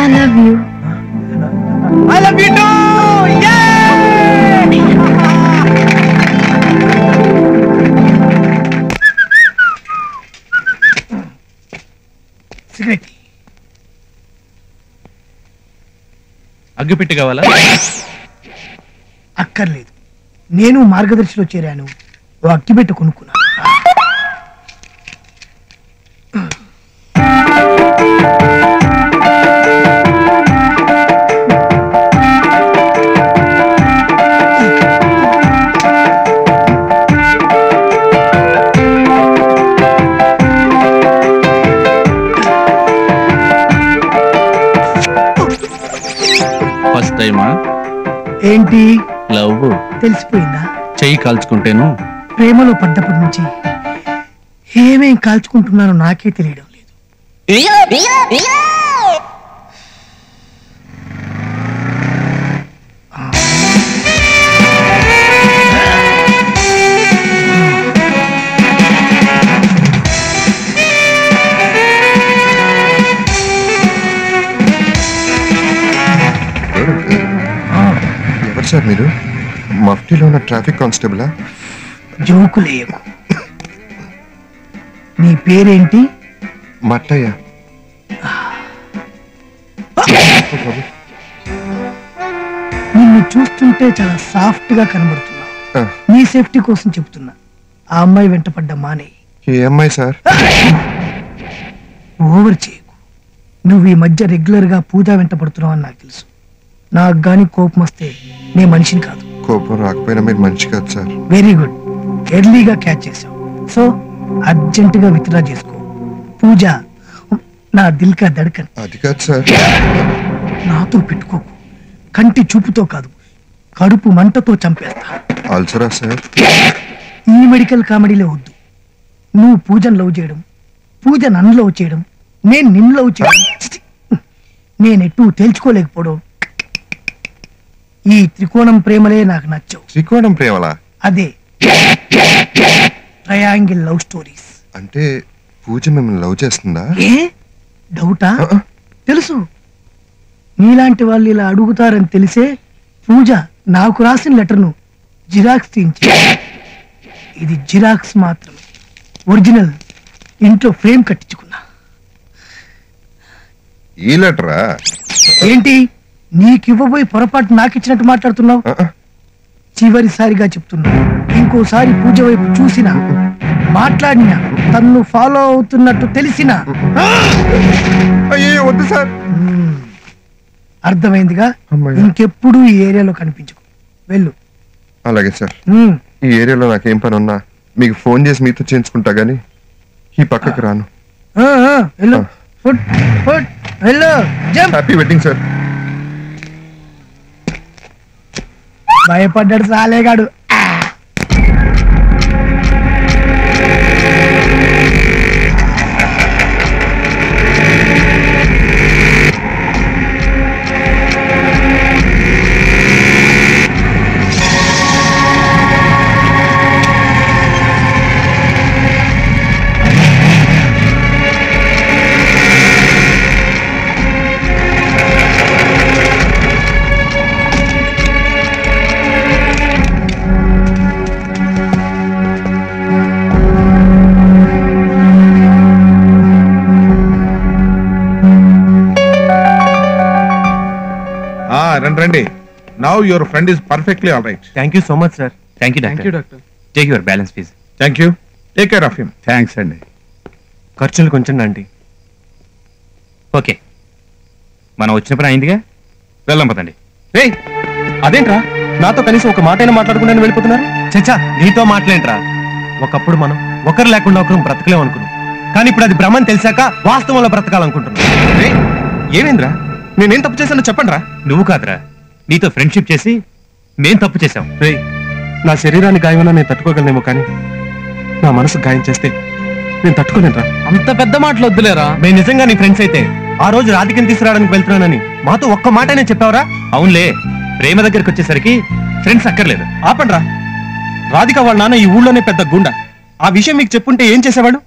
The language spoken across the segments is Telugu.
I love you. I love you too. Cigarette అగ్గిపెట్టి కావాలా? అక్కర్లేదు, నేను మార్గదర్శిలో చేరాను, ఓ అగ్గిపెట్టు కొనుక్కున్నాను. ఫస్ట్ టైమా? ఏంటి లవ్ తెలిసిపోయిందా? చెయ్యి కాల్చుకుంటేను ప్రేమలో పడ్డప్పటి నుంచి ఏమేం కాల్చుకుంటున్నానో నాకే తెలియడం లేదు. ఎవరు సార్ మీరు? మఫ్టీలో ఉన్న ట్రాఫిక్ కానిస్టేబులా? జోకులేయకు. నీ పేరేంటి? మట్టయ్య. నిన్ను చూస్తుంటే చాలా సాఫ్ట్ గా కనబడుతున్నావు. నీ సేఫ్టీ కోసం చెప్తున్నా, ఆ అమ్మాయి వెంట పడ్డ మానే. ఏ అమ్మాయి సార్? ఓవర్ చేయకు. నువ్వు ఈ మధ్య రెగ్యులర్ గా పూజ వెంట పడుతున్నావు అని నాకు తెలుసు. నాకు గాని కోపం వస్తే నే మనిషిని కాదు. కోపం రాకపోయినా మీరు మనిషి కాదు సార్. వెరీ గుడ్, ఎర్లీగా క్యాచ్ చేసావు. సో అర్జెంటుగా విత్డ్రా చేసుకో. పూజ నా దిల్ కా ధడ్కన్. అది కాదు సార్. నాతో పెట్టుకోకు, కంటి చూపుతో కాదు కడుపు మంటతో చంపేస్తా. అల్సరా సార్? ఈ మెడికల్ కామెడీలో వద్దు. నువ్వు పూజను లవ్ చేయడం, పూజ నన్ను లవ్ చేయడం, నేను నిన్ను లవ్ చేయడం, నేనెట్టూ తేల్చుకోలేకపోవడం, ఈ త్రికోణం ప్రేమలే నాకు నచ్చవు. త్రికోణం ప్రేమలా? అదే ట్రయాంగిల్ లవ్ స్టోరీస్. అంటే పూజ మిమ్మల్ని లవ్ చేస్తుందా? ఏ డౌటా? తెలుసు, నీలాంటి వాళ్ళు ఇలా అడుగుతారని తెలిసే పూజ నాకు రాసిన లెటర్ను జిరాక్స్ తీయించి, ఇది జిరాక్స్ మాత్రమే, ఒరిజినల్ ఇంట్లో ఫ్రేమ్ కట్టించుకున్నా. ఈ లెటరా? ఏంటి నీకివ్వబోయి పొరపాటు నాకిచ్చినట్టు మాట్లాడుతున్నావు? చివరిసారిగా చెప్తున్నా, ఇంకోసారి పూజ వైపు చూసినా మాట్లాడినా తన్ను ఫాలో అవుతున్నట్టు తెలిసినా అయ్యో వద్దు సార్. అర్థమైందిగా? ఇంకెప్పుడు ఈ ఏరియాలో కనిపించకు, వెళ్ళు. అలాగే సార్. ఈ ఏరియాలో నాకేం పని ఉన్నా మీకు ఫోన్ చేసి మీతో చేయించుకుంటా గానీ ఈ పక్కకు రాను. వెళ్ళు, ఫుడ్ ఫుడ్ వెళ్ళు. Happy wedding sir. భయపడ్డాడు సాలేగాడు. రండి. Now your friend is perfectly all right. Thank you so much, sir. Thank you, doctor. Thank you, doctor. Take your balance fees. Thank you. Take care of him. Thanks అండి. ఖర్చులు కొంచెం అండి. ఓకే, మనం వచ్చిన పని అయిందిగా, వెళ్దాం పదండి. రేయ్, అదేంట్రా నాతో కనీసం ఒక మాట అయినా మాట్లాడకుండా వెళ్ళిపోతున్నారు? చచ్చా, నీతో మాట్లాడేంట్రా? ఒకప్పుడు మనం ఒకరు లేకుండా ఒకరు బ్రతకలేం అనుకున్నాం, కానీ ఇప్పుడు అది భ్రమని తెలిసాక వాస్తవంలో బ్రతకాలనుకుంటున్నాం. ఏమేంద్రా, నేనేం తప్పు చేశానో చెప్పండి రా. నువ్వు కాదురా, నీతో ఫ్రెండ్షిప్ చేసి నేను తప్పు చేశాం. రే, నా శరీరాన్ని గాయమన్నా నేను తట్టుకోగలనేమో, కానీ నా మనసు గాయం చేస్తే నేను తట్టుకోలేనురా. అంత పెద్ద మాటలు వద్దులేరా. మేము నిజంగా నీ ఫ్రెండ్స్ అయితే ఆ రోజు రాధికని తీసుకురావడానికి వెళ్తున్నానని మాతో ఒక్క మాటనే చెప్పావరా? అవునులే, ప్రేమ దగ్గరికి వచ్చేసరికి ఫ్రెండ్స్ అక్కర్లేదు. ఆపండ్రా, రాధిక వాళ్ళ నాన్న ఈ ఊళ్ళోనే పెద్ద గుండా. ఆ విషయం మీకు చెప్పుంటే ఏం చేసేవాళ్ళు?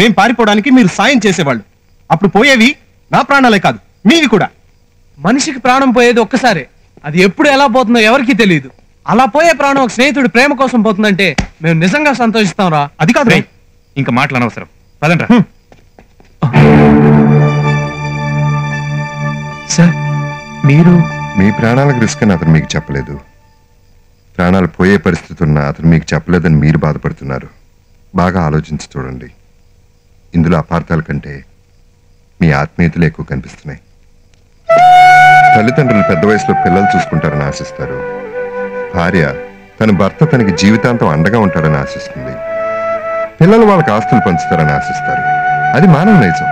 మేం పారిపోవడానికి మీరు సాయం చేసేవాళ్ళు. అప్పుడు పోయేవి నా ప్రాణాలే కాదు, మీవి కూడా. మనిషికి ప్రాణం పోయేది ఒక్కసారే. అది ఎప్పుడు ఎలా పోతుందో ఎవరికీ తెలియదు. అలా పోయే ప్రాణం ఒక స్నేహితుడి ప్రేమ కోసం పోతుందంటే మేము నిజంగా సంతోషిస్తాం రా. అది కాదు ఇంకా మాటలు అనవసరం, పదండ్రా. సార్ మీరు మీ ప్రాణాలకు రిస్క్ అని అతను మీకు చెప్పలేదు. ప్రాణాలు పోయే పరిస్థితి ఉన్నా అతను మీకు చెప్పలేదని మీరు బాధపడుతున్నారు. బాగా ఆలోచించి చూడండి. ఇందులో అపార్థాల కంటే మీ ఆత్మీయతలు ఎక్కువ కనిపిస్తున్నాయి. తల్లిదండ్రులు పెద్ద వయసులో పిల్లలు చూసుకుంటారని ఆశిస్తారు. భార్య తన భర్త తనకి జీవితాంతం అండగా ఉంటాడని ఆశిస్తుంది. పిల్లలు వాళ్ళకి ఆస్తులు పంచుతారని ఆశిస్తారు. అది మానవ నైజం.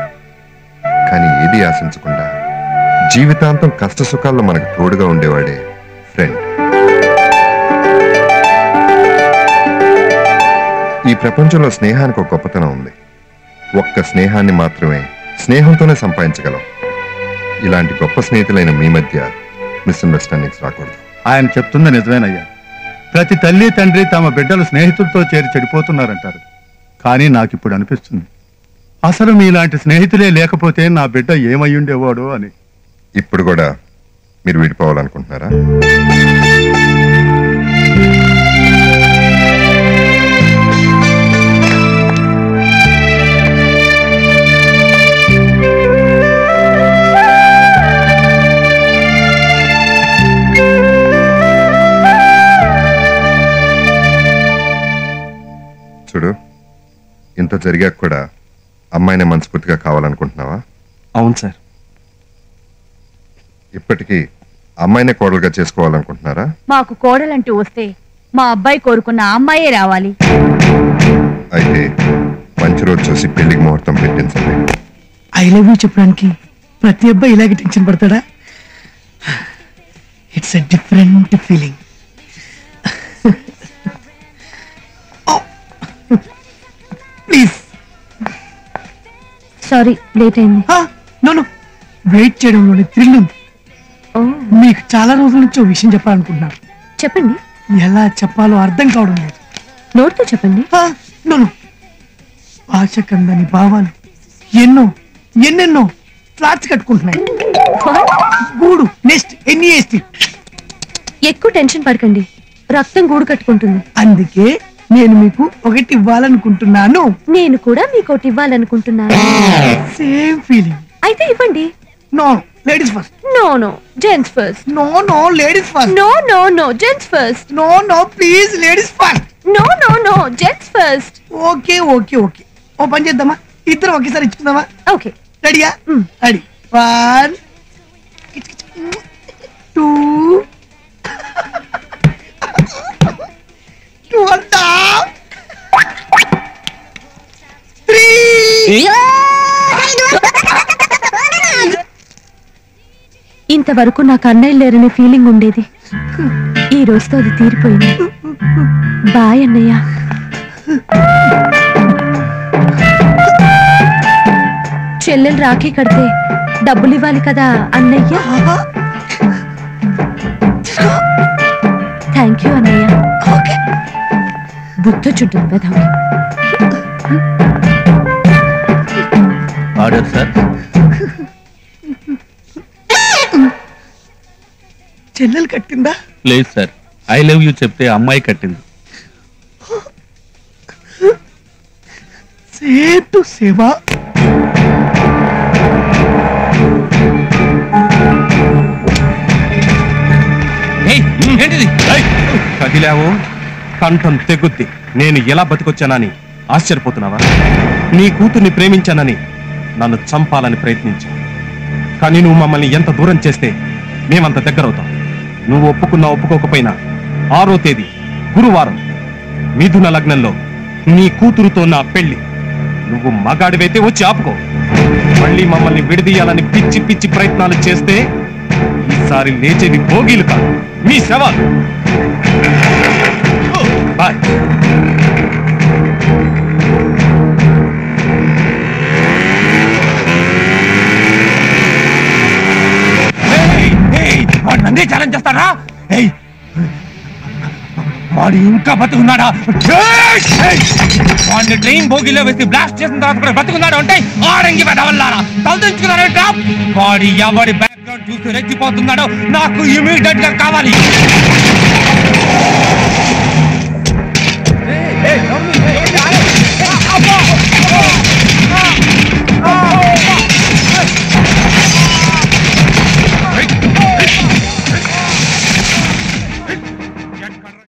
కానీ ఏది ఆశించకుండా జీవితాంతం కష్ట సుఖాల్లో మనకు తోడుగా ఉండేవాడే ఫ్రెండ్. ఈ ప్రపంచంలో స్నేహానికి ఒక గొప్పతనం ఉంది. ఒక్క స్నేహాన్ని మాత్రమే స్నేహంతోనే సంపాదించగలం. ఇలాంటి గొప్ప స్నేహితులైన మీ మధ్య మిస్అండర్స్టాండింగ్స్ రాకూడదు. ఆయన చెప్తుంది నిజమేనయ్యా. ప్రతి తల్లి తండ్రి తమ బిడ్డలు స్నేహితులతో చేరి చెడిపోతున్నారంటారు. కానీ నాకు ఇప్పుడు అనిపిస్తుంది, అసలు మీలాంటి స్నేహితులే లేకపోతే నా బిడ్డ ఏమయ్యుండేవాడు అని. ఇప్పుడు కూడా మీరు విడిపోవాలనుకుంటున్నారా? చూడు, ఇంత జరిగాక కూడా అమ్మాయిని మనస్ఫూర్తిగా కావాలనుకుంటున్నావా? అవును సార్. ఇప్పటికీ అమ్మాయినే కోడలుగా చేసుకోవాలనుకుంటున్నారా? మాకు కోడలంటూ వస్తే మా అబ్బాయి కోరుకున్న అమ్మాయే రావాలి. అయితే మంచి రోజు చూసి పెళ్లికి ముహూర్తం పెట్టించండి. ఐ లవ్ యూ చెప్పడానికి ప్రతి అబ్బాయి ఇలాగే టెన్షన్ పడతాడా? It's a different feeling. Please. Sorry, late అయింది. నో వెయిట్ చేయడంలోనే థ్రిల్ ఉంది. ఓ, మీకు చాలా రోజుల నుంచి ఓ విషయం చెప్పాలనుకుంటున్నాను. చెప్పండి. ఎలా చెప్పాలో అర్థం కావడం లేదు. నోట్తో చెప్పండి. నో భాష కందని భావాలు ఎన్నెన్నో ఫ్లాట్స్ కట్టుకుంటున్నాయి. గూడు నెక్స్ట్ NEST. ఎక్కువ టెన్షన్ పడకండి, రక్తం గూడు కట్టుకుంటుంది. అందుకే నేను మీకు ఒకటి ఇవ్వాలనుకుంటున్నాను. నేను కూడా మీకు ఒకటి ఇవ్వాలనుకుంటున్నాను. Same feeling. అయితే ఇవ్వండి. No ladies first. No gents first. No ladies first. No gents first. No please ladies first. No gents first. Okay ఓ పని చేద్దామా, ఇద్దరు ఒకేసారి ఇచ్చుకుందామా? ఓకే, రెడీయా? రెడీ. 1 2 2 అంతా 3. ఇంతవరకు నాకు అన్నయ్య లేరనే ఫీలింగ్ ఉండేది. ఈ రోజుతో అది తీరిపోయింది. బాయ్ అన్నయ్య. చెల్లెలు రాఖీ కడితే డబ్బులు ఇవ్వాలి కదా అన్నయ్య. థ్యాంక్ యూ అన్నయ్య. బుద్ధ చుట్టూ పెదవి. Order sir. చెల్లెలు కట్టిందా? లేదు సార్, ఐ లవ్ యూ చెప్తే అమ్మాయి కట్టింది. సేటు సేవ. ఏంటిది? కదిలావు కంఠం తెగుద్ది. నేను ఎలా బతికొచ్చానని ఆశ్చర్యపోతున్నావా? నీ కూతుర్ని ప్రేమించానని నన్ను చంపాలని ప్రయత్నించా. కానీ నువ్వు మమ్మల్ని ఎంత దూరం చేస్తే మేమంత దగ్గరవుతాం. నువ్వు ఒప్పుకున్నా ఒప్పుకోకపోయినా 6వ తేదీ గురువారం మిథున లగ్నంలో నీ కూతురుతో నా పెళ్లి. నువ్వు మగాడివైతే వచ్చి ఆపుకో. మళ్ళీ మమ్మల్ని విడదీయాలని పిచ్చి పిచ్చి ప్రయత్నాలు చేస్తే ఈసారి లేచేవి భోగిలు కాదు, మీ శవాలు. బాయ్. నన్నే ఛాలెంజ్ చేస్తారా? వాడు ఇంకా బతుకున్నాడా? వాడిని ట్రైన్ బోగిలో వేసి బ్లాస్ట్ చేసిన తర్వాత కూడా బతుకున్నాడు అంటే ఆడంగి పెదవల్లారా తలదించుకున్నారంట. వాడి ఎవడి బ్యాక్గ్రౌండ్ చూసి రెచ్చిపోతున్నాడో నాకు ఇమీడియట్ గా కావాలి.